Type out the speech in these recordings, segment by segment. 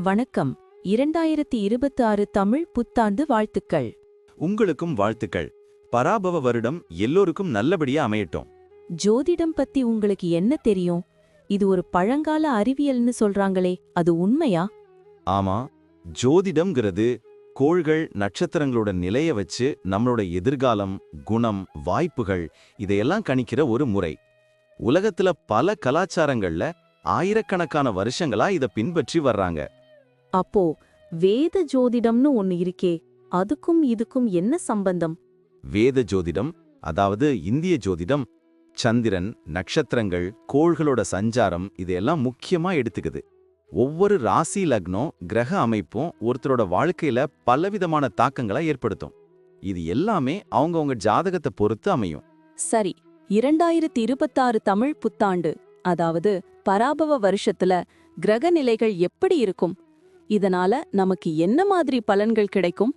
வணக்கம். 2026 தமிழ் புத்தாண்டு வாழ்த்துக்கள். உங்களுக்கும் வாழ்த்துக்கள். பராபவ வருடம் எல்லோருக்கும் நல்லபடியா அமையட்டும். ஜோதிடம் பத்தி உங்களுக்கு என்ன தெரியும்? இது ஒரு பழங்கால அறிவியல்னு சொல்றாங்களே, அது உண்மையா? ஆமா, ஜோதிடம்ங்கிறது கோள்கள் நட்சத்திரங்களோட நிலைய வச்சு நம்மளோட எதிர்காலம், குணம், வாய்ப்புகள் இதையெல்லாம் கணிக்கிற ஒரு முறை. உலகத்துல பல கலாச்சாரங்கள்ல ஆயிரக்கணக்கான வருஷங்களா இத பின்பற்றி வர்றாங்க. அப்போ வேத ஜோதிடம்னு ஒன்னு இருக்கே, அதுக்கும் இதுக்கும் என்ன சம்பந்தம்? வேத ஜோதிடம், அதாவது இந்திய ஜோதிடம், சந்திரன், நட்சத்திரங்கள், கோள்களோட சஞ்சாரம் இதையெல்லாம் முக்கியமா எடுத்துக்குது. ஒவ்வொரு ராசி லக்னம், கிரக அமைப்பும் ஒருத்தரோட வாழ்க்கையில பலவிதமான தாக்கங்களை ஏற்படுத்தும். இது எல்லாமே அவங்கவங்க ஜாதகத்தை பொறுத்து அமையும். சரி, 2026 தமிழ் புத்தாண்டு, அதாவது பராபவ வருஷத்துல கிரக நிலைகள் எப்படி இருக்கும்? இதனால நமக்கு என்ன மாதிரி பலன்கள் கிடைக்கும்?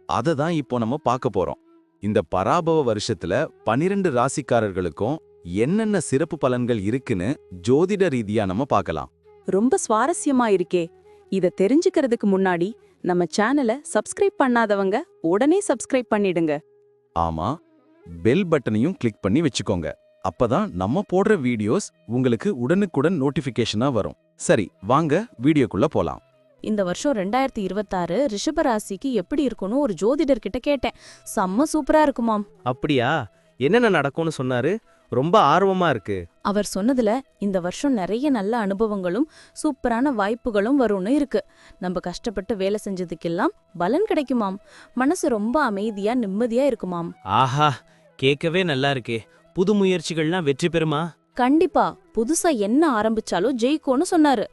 அததான் இப்போ நம்ம பார்க்க போறோம். இந்த பராபவ வருஷத்துல 12 ராசிக்காரர்களுக்கும் என்னென்ன சிறப்பு பலன்கள் இருக்குன்னு ஜோதிட ரீதியா நம்ம பார்க்கலாம். ரொம்ப சுவாரஸ்யமா இருக்கே. இத தெரிஞ்சுக்கிறதுக்கு முன்னாடி நம்ம சேனலை சப்ஸ்கிரைப் பண்ணாதவங்க உடனே சப்ஸ்கிரைப் பண்ணிடுங்க. ஆமா, பெல் பட்டனையும் கிளிக் பண்ணி வச்சுக்கோங்க. அப்பதான் நம்ம போடுற வீடியோஸ் உங்களுக்கு உடனுக்குடன் நோட்டிபிகேஷனா வரும். சரி, வாங்க வீடியோக்குள்ள போலாம். இந்த வருஷம் 2026 ரிஷப ராசிக்கு எப்படி இருக்கும்னு ஒரு ஜோதிடர் கிட்ட கேட்டேன். செம்ம சூப்பரா இருக்குமாம். அப்படியா? என்னென்ன நடக்கும்னு சொன்னாரு? ரொம்ப ஆர்வமா இருக்கு. அவர் சொன்னதுல இந்த வருஷம் நிறைய நல்ல அனுபவங்களும் சூப்பரான வாய்ப்புகளும் வரும்னு இருக்கு. நம்ம கஷ்டப்பட்டு வேலை செஞ்சதுக்கெல்லாம் பலன் கிடைக்குமாம். மனசு ரொம்ப அமைதியா நிம்மதியா இருக்குமாம். ஆஹா, கேட்கவே நல்லா இருக்கே. புது முயற்சிகள்லாம் வெற்றி பெறுமா? கண்டிப்பா புதுசா என்ன ஆரம்பிச்சாலும் ஜெயிக்கும்னு சொன்னாரு.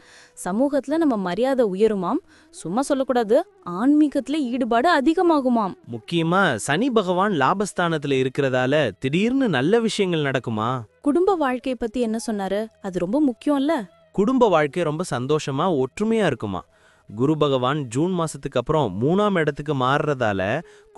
சமூகத்துல நம்ம மரியாதை உயருமாம். சும்மா சொல்லக்கூடாது, ஆன்மீகத்துல ஈடுபாடு அதிகமாகுமாம். முக்கியமா சனி பகவான் லாபஸ்தானத்துல இருக்கிறதால திடீர்னு நல்ல விஷயங்கள் நடக்குமா? குடும்ப வாழ்க்கை பத்தி என்ன சொன்னாரு? அது ரொம்ப முக்கியம்ல. குடும்ப வாழ்க்கை ரொம்ப சந்தோஷமா ஒற்றுமையா இருக்குமா? குரு பகவான் ஜூன் மாசத்துக்கு அப்புறம் 3ஆம் இடத்துக்கு மாறுறதால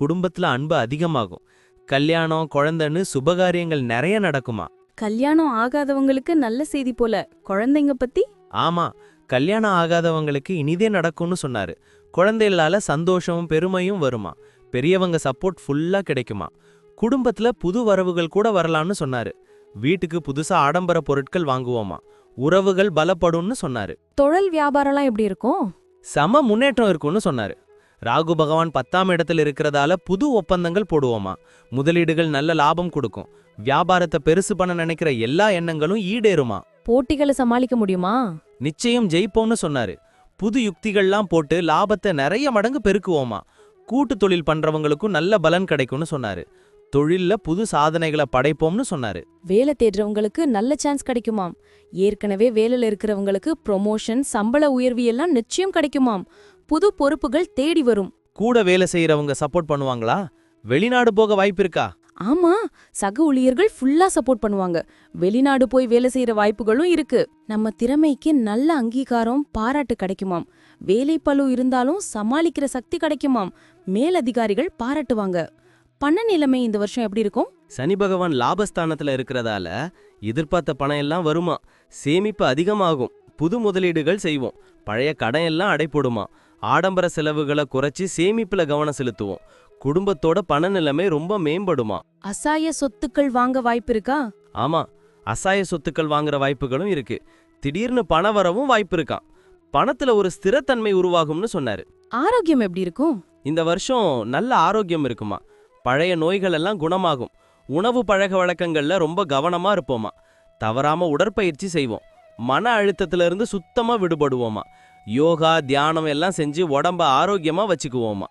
குடும்பத்துல அன்பு அதிகமாகும். கல்யாணம், குழந்தைன்னு சுபகாரியங்கள் நிறைய நடக்குமா? கல்யாணம் ஆகாதவங்களுக்கு நல்ல செய்தி போல. குழந்தைங்க பத்தி? ஆமா, கல்யாணம் ஆகாதவங்களுக்கு இனிதே நடக்கும்னு சொன்னாரு. குழந்தைகளால சந்தோஷமும் பெருமையும் வருமா? பெரியவங்க சப்போர்ட் ஃபுல்லா கிடைக்குமா? குடும்பத்துல புது வரவுகள் கூட வரலாம்னு சொன்னாரு. வீட்டுக்கு புதுசா ஆடம்பர பொருட்கள் வாங்குவோமா? உறவுகள் பலப்படும்னு சொன்னாரு. தொழில் வியாபாரம்லாம் எப்படி இருக்கும்? சம முன்னேற்றம் இருக்கும்னு சொன்னாரு. ராகு பகவான் 10ஆம் இடத்துல இருக்கிறதால புது ஒப்பந்தங்கள் போடுவோமா? முதலீடுகள் நல்ல லாபம் கொடுக்கும். வியாபாரத்தை பெருசு பண்ண நினைக்கிற எல்லா எண்ணங்களும் ஈடேறுமா? போட்டிகளை சமாளிக்க முடியுமா? நிச்சயம் ஜெயிப்போம்னு சொன்னாரு. புது யுக்திகள்லாம் போட்டு லாபத்தை நிறைய மடங்கு பெருக்குவோமா? கூட்டு தொழில் பண்றவங்களுக்கும் நல்ல பலன் கிடைக்கும்னு சொன்னாரு. தொழில்ல புது சாதனைகளை படைப்போம்னு சொன்னாரு. வேலை தேடுறவங்களுக்கு நல்ல சான்ஸ் கிடைக்குமாம். ஏற்கனவே வேலையில இருக்கிறவங்களுக்கு ப்ரொமோஷன், சம்பள உயர்வு எல்லாம் நிச்சயம் கிடைக்குமாம். புது பொறுப்புகள் தேடி வரும். கூட வேலை செய்யறவங்க சப்போர்ட் பண்ணுவாங்களா? வெளிநாடு போக வாய்ப்பு இருக்கா? ஆமா, சக ஊழியர்கள் ஃபுல்லா சப்போர்ட் பண்ணுவாங்க. வெளிநாடு போய் வேலை செய்யற வாய்ப்புகளும் இருக்கு. நம்ம திறமைக்கு நல்ல அங்கீகாரம், பாராட்டு கிடைக்குமாம். வேலை பளு இருந்தாலும் சமாளிக்கிற சக்தி கிடைக்குமாம். மேலதிகாரிகள் பாராட்டுவாங்க. பண நிலைமை இந்த வருஷம் எப்படி இருக்கும்? சனி பகவான் லாபஸ்தானத்துல இருக்கிறதால எதிர்பார்த்த பணம் எல்லாம் வருமா? சேமிப்பு அதிகமாகும். புது முதலீடுகள் செய்வோம். பழைய கடன் எல்லாம் அடைபடுமா? ஆடம்பர செலவுகளை குறைச்சி சேமிப்புல கவனம் செலுத்துவோம். குடும்பத்தோட பண நிலைமை ரொம்ப மேம்படுமா? அசாய சொத்துக்கள் வாங்க வாய்ப்பு இருக்கா? ஆமா, அசாய சொத்துக்கள் வாங்குற வாய்ப்புகளும் இருக்கு. திடீர்னு பண வரவும் வாய்ப்பு இருக்கான். பணத்துல ஒரு ஸ்திரத்தன்மை உருவாகும்னு சொன்னாரு. ஆரோக்கியம் எப்படி இருக்கும்? இந்த வருஷம் நல்ல ஆரோக்கியம் இருக்குமா? பழைய நோய்கள் எல்லாம் குணமாகும். உணவு பழக்க வழக்கங்கள்ல ரொம்ப கவனமா இருப்போமா? தவறாம உடற்பயிற்சி செய்வோம். மன அழுத்தத்துல இருந்து சுத்தமா விடுபடுவோமா? யோகா, தியானம் எல்லாம் செஞ்சு உடம்ப ஆரோக்கியமா வச்சுக்குவோமா?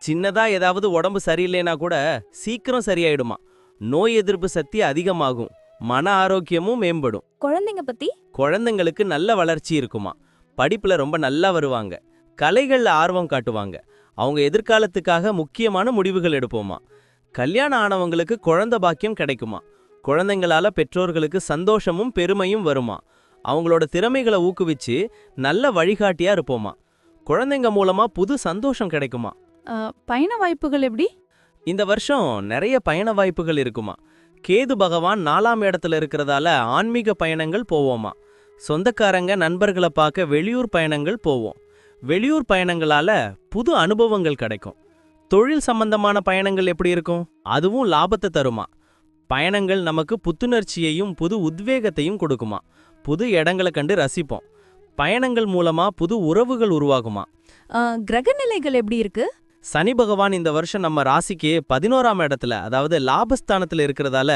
சின்னதா ஏதாவது உடம்பு சரியில்லைனா கூட சீக்கிரம் சரியாயிடுமா? நோய் எதிர்ப்பு சக்தி அதிகமாகும். மன ஆரோக்கியமும் மேம்படும். குழந்தைங்க பத்தி? குழந்தைங்களுக்கு நல்ல வளர்ச்சி இருக்குமா? படிப்புல ரொம்ப நல்லா வருவாங்க. கலைகள்ல ஆர்வம் காட்டுவாங்க. அவங்க எதிர்காலத்துக்காக முக்கியமான முடிவுகள் எடுப்போமா? கல்யாணம் ஆனவங்களுக்கு குழந்தை பாக்கியம் கிடைக்குமா? குழந்தைங்களால பெற்றோர்களுக்கு சந்தோஷமும் பெருமையும் வருமா? அவங்களோட திறமைகளை ஊக்குவிச்சு நல்ல வழிகாட்டியா இருப்போமா? குழந்தைங்க மூலமா புது சந்தோஷம் கிடைக்குமா? பயண வாய்ப்புகள் எப்படி? இந்த வருஷம் நிறைய பயண வாய்ப்புகள் இருக்குமா? கேது பகவான் 4ஆம் இடத்துல இருக்கிறதால ஆன்மீக பயணங்கள் போவோமா? சொந்தக்காரங்க நண்பர்களை பார்க்க வெளியூர் பயணங்கள் போவோம். வெளியூர் பயணங்களால புது அனுபவங்கள் கிடைக்கும். தொழில் சம்பந்தமான பயணங்கள் எப்படி இருக்கும்? அதுவும் லாபத்தை தருமா. பயணங்கள் நமக்கு புத்துணர்ச்சியையும் புது உத்வேகத்தையும் கொடுக்குமா. புது இடங்களை கண்டு ரசிப்போம். பயணங்கள் மூலமா புது உறவுகள் உருவாகுமா. கிரக நிலைகள் எப்படி இருக்கு? சனி பகவான் இந்த வருஷம் நம்ம ராசிக்கு 11ஆம் இடத்துல, அதாவது லாபஸ்தானத்துல இருக்கிறதால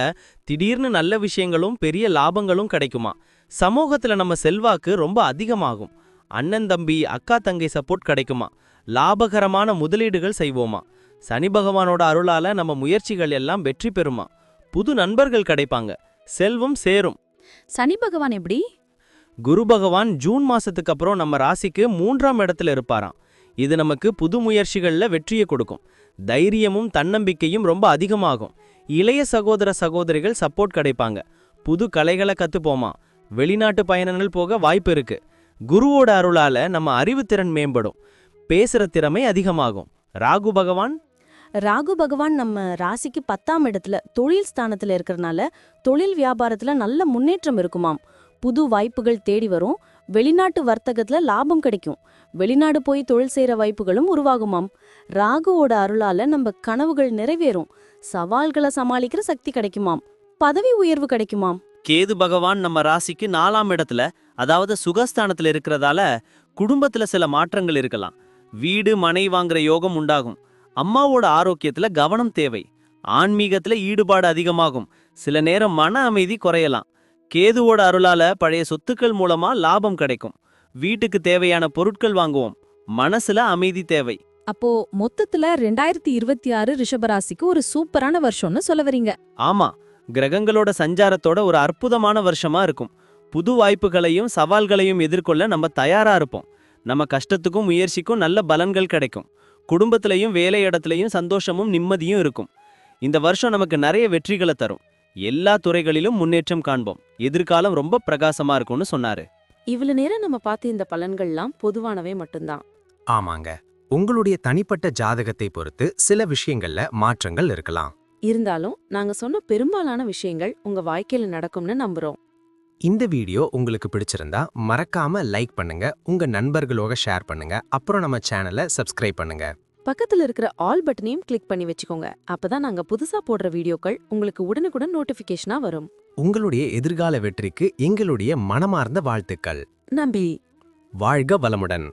திடீர்னு நல்ல விஷயங்களும் பெரிய லாபங்களும் கிடைக்குமா. சமூகத்துல நம்ம செல்வாக்கு ரொம்ப அதிகமாகும். அண்ணன் தம்பி அக்கா தங்கை சப்போர்ட் கிடைக்குமா. லாபகரமான முதலீடுகள் செய்வோமா. சனி பகவானோட அருளால நம்ம முயற்சிகள் எல்லாம் வெற்றி பெறுமா. புது நண்பர்கள் கிடைப்பாங்க. செல்வம் சேரும். சனி பகவான் எப்படி? குரு பகவான் ஜூன் மாசத்துக்கு அப்புறம் நம்ம ராசிக்கு 3ஆம் இடத்துல இருப்பாராம். இது நமக்கு புது முயற்சிகள்ல வெற்றியை கொடுக்கும். தைரியமும் தன்னம்பிக்கையும் ரொம்ப அதிகமாகும். இளைய சகோதர சகோதரிகள் சப்போர்ட் கிடைப்பாங்க. புது கலைகளை கத்துப்போமா. வெளிநாட்டு பயணங்கள் போக வாய்ப்பு இருக்கு. குருவோட அருளால நம்ம அறிவுத்திறன் மேம்படும். பேசுற திறமை அதிகமாகும். ராகு பகவான் ராகு பகவான் நம்ம ராசிக்கு 10ஆம் இடத்துல தொழில் ஸ்தானத்துல இருக்கறனால தொழில் வியாபாரத்துல நல்ல முன்னேற்றம் இருக்குமாம். புது வாய்ப்புகள் தேடி வரும். வெளிநாட்டு வர்த்தகத்துல லாபம் கிடைக்கும். வெளிநாடு போய் தொழில் செய்யற வாய்ப்புகளும் உருவாகுமாம். ராகுவோட அருளால நம்ம கனவுகள் நிறைவேறும். சவால்களை சமாளிக்கிற சக்தி கிடைக்குமாம். பதவி உயர்வு கிடைக்குமாம். கேது பகவான் நம்ம ராசிக்கு 4ஆம் இடத்துல, அதாவது சுகஸ்தானத்துல இருக்கிறதால குடும்பத்துல சில மாற்றங்கள் இருக்கலாம். வீடு மனை வாங்குற யோகம் உண்டாகும். அம்மாவோட ஆரோக்கியத்துல கவனம் தேவை. ஆன்மீகத்துல ஈடுபாடு அதிகமாகும். சில நேரம் மன அமைதி குறையலாம். கேதுவோட அருளால பழைய சொத்துக்கள் மூலமா லாபம் கிடைக்கும். வீட்டுக்கு தேவையான பொருட்கள் வாங்குவோம். மனசுல அமைதி தேவை. அப்போ மொத்தத்துல 2026 ரிஷபராசிக்கு ஒரு சூப்பரான வருஷம்னு சொல்ல வரீங்க. ஆமா, கிரகங்களோட சஞ்சாரத்தோட ஒரு அற்புதமான வருஷமா இருக்கும். புது வாய்ப்புகளையும் சவால்களையும் எதிர்கொள்ள நம்ம தயாரா இருப்போம். நம்ம கஷ்டத்துக்கும் முயற்சிக்கும் நல்ல பலன்கள் கிடைக்கும். குடும்பத்திலையும் வேலை இடத்துலையும் சந்தோஷமும் நிம்மதியும் இருக்கும். இந்த வருஷம் நமக்கு நிறைய வெற்றிகளை தரும். எல்லா துறைகளிலும் முன்னேற்றம் காண்போம். எதிர்காலம் ரொம்ப பிரகாசமா இருக்கும்னு சொன்னாரு. இவ்வளவு நேரம் நம்ம பார்த்த இந்த பலன்கள்லாம் பொதுவானவே மட்டும்தான். ஆமாங்க, உங்களுடைய தனிப்பட்ட ஜாதகத்தை பொறுத்து சில விஷயங்கள்ல மாற்றங்கள் இருக்கலாம். இருந்தாலும் நாங்க சொன்ன பெரும்பாலான விஷயங்கள் உங்க வாழ்க்கையில நடக்கும்னு நம்புறோம். இந்த வீடியோ உங்களுக்கு பிடிச்சிருந்தா மறக்காம லைக் பண்ணுங்க, உங்க நண்பர்களோட ஷேர் பண்ணுங்க, அப்புறம் நம்ம சேனலை சப்ஸ்கிரைப் பண்ணுங்க. பக்கத்துல இருக்கிற ஆல் பட்டனையும் கிளிக் பண்ணி வச்சுக்கோங்க. அப்பதான் நாங்க புதுசா போடுற வீடியோக்கள் உங்களுக்கு உடனுக்குடன் நோட்டிபிகேஷனா வரும். உங்களுடைய எதிர்கால வெற்றிக்கு எங்களுடைய மனமார்ந்த வாழ்த்துக்கள். நம்பி வாழ்க வளமுடன்.